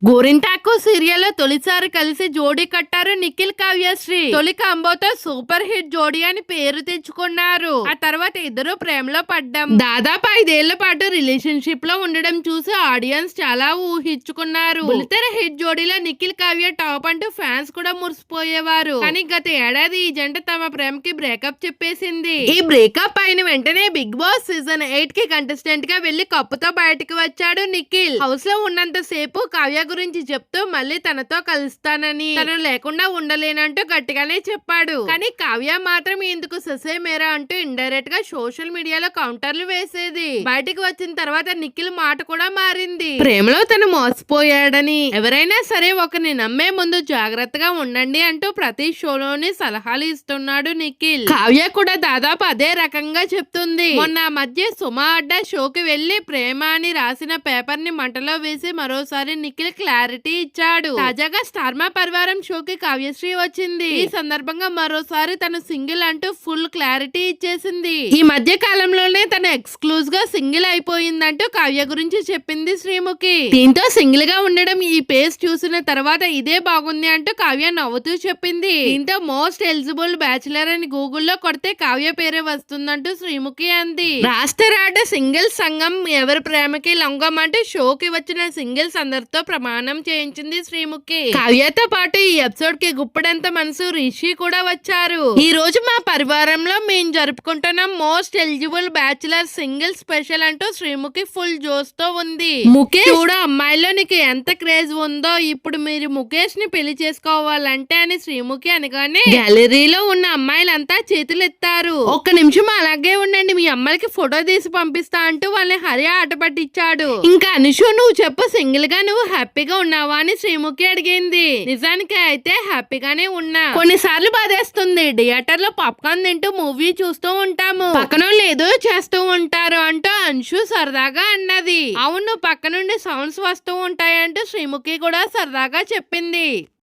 గోరింటాకు సీరియల్లో తొలిసారి కలిసి జోడీ కట్టారు నిఖిల్ కావ్యశ్రీ. తొలి కాంబోతో సూపర్ హిట్ జోడీ అని పేరు తెచ్చుకున్నారు. ఆ తర్వాత ఇద్దరు ప్రేమలో పడ్డం, దాదాపు 5 ఏళ్ల పాటు రిలేషన్షిప్ లో ఉండడం చూసి ఆడియన్స్ చాలా ఊహించుకున్నారు. బుల్లితెర హిట్ జోడీలో నిఖిల్ కావ్య టాప్ అంటూ ఫ్యాన్స్ కూడా మురిసిపోయేవారు. కానీ గత ఏడాది ఈ జంట తమ ప్రేమకి బ్రేకప్ చెప్పేసింది. ఈ బ్రేకప్ అయిన వెంటనే బిగ్ బాస్ సీజన్ 8 కి కంటెస్టెంట్ గా వెళ్లి కప్పుతో బయటకు వచ్చాడు నిఖిల్. హౌస్ లో ఉన్నంత సేపు కావ్య గురించి చెప్తూ మళ్ళీ తనతో కలుస్తానని, తను లేకుండా ఉండలేనంటూ గట్టిగానే చెప్పాడు. కానీ కావ్య మాత్రం ఇందుకు ససే మేరా అంటూ ఇండైరెక్ట్ గా సోషల్ మీడియాలో కౌంటర్లు వేసేది. బయటికి వచ్చిన తర్వాత నిఖిల్ మాట కూడా మారింది. ప్రేమలో తను మోసపోయాడని, ఎవరైనా సరే ఒకరిని నమ్మే ముందు జాగ్రత్తగా ఉండండి అంటూ ప్రతి షోలోని సలహాలు ఇస్తున్నాడు నిఖిల్. కావ్య కూడా దాదాపు అదే రకంగా చెప్తుంది. మొన్న మధ్య సుమా అడ్డా షోకి వెళ్లి ప్రేమ అని రాసిన పేపర్ ని మంటలో వేసి మరోసారి నిఖిల్ క్లారిటీ ఇచ్చాడు. తాజాగా స్టార్మా పరివారం షోకి కావ్యశ్రీ వచ్చింది. ఈ సందర్భంగా మరోసారి తను సింగిల్ అంటూ ఫుల్ క్లారిటీ ఇచ్చేసింది. ఈ మధ్య కాలంలోనే తను ఎక్స్క్లూజివ్ గా సింగిల్ అయిపోయిందంటూ కావ్య గురించి చెప్పింది శ్రీముఖి. దీంతో సింగిల్ గా ఉండడం ఈ పేస్ చూసిన తర్వాత ఇదే బాగుంది అంటూ కావ్య నవ్వుతూ చెప్పింది. దీంతో మోస్ట్ ఎలిజిబుల్ బ్యాచిలర్ అని గూగుల్లో కొడితే కావ్య పేరే వస్తుందంటూ శ్రీముఖి అంది. రాష్ట్ర సింగిల్ సంఘం ఎవరి ప్రేమకి లొంగం అంటూ షోకి వచ్చిన సింగిల్స్ అందరితో ప్రమాణం చేయించింది శ్రీముఖి. కావ్యతో పాటు ఈ ఎపిసోడ్ కి గుప్పడంత మనసు రిషి కూడా వచ్చారు. ఈ రోజు మా పరివారంలో మేము జరుపుకుంటున్నాం most eligible bachelor single special అంటూ శ్రీముఖి ఫుల్ జోస్ తో ఉంది. ముఖేష్ చూడ అమ్మాయిలో నీకు ఎంత క్రేజ్ ఉందో, ఇప్పుడు మీరు ముఖేష్ ని పెళ్లి చేసుకోవాలంటే అని శ్రీముఖి అనగానే గ్యాలరీలో ఉన్న అమ్మాయిలంతా చేతులు ఎత్తారు. ఒక్క నిమిషం అలాగే ఉండండి, మీ అమ్మాయికి ఫోటో తీసి పంపిస్తా అంటూ వాళ్ళని హరి ఆట పట్టించాడు. ఇంకా అనుషు నువ్వు చెప్పు, సింగిల్ గా నువ్వు హ్యాపీగా ఉన్నావా అని శ్రీముఖి అడిగింది. నిజానికి అయితే హ్యాపీగానే ఉన్నా, కొన్నిసార్లు బాధేస్తుంది. థియేటర్ లో పాప్కార్న్ తింటూ మూవీ చూస్తూ ఉంటాము, పక్కన ఏదో చేస్తూ ఉంటారు అంటూ అంశు సరదాగా అన్నది. అవును, పక్క నుండి సౌండ్స్ వస్తూ ఉంటాయంటూ శ్రీముఖి కూడా సరదాగా చెప్పింది.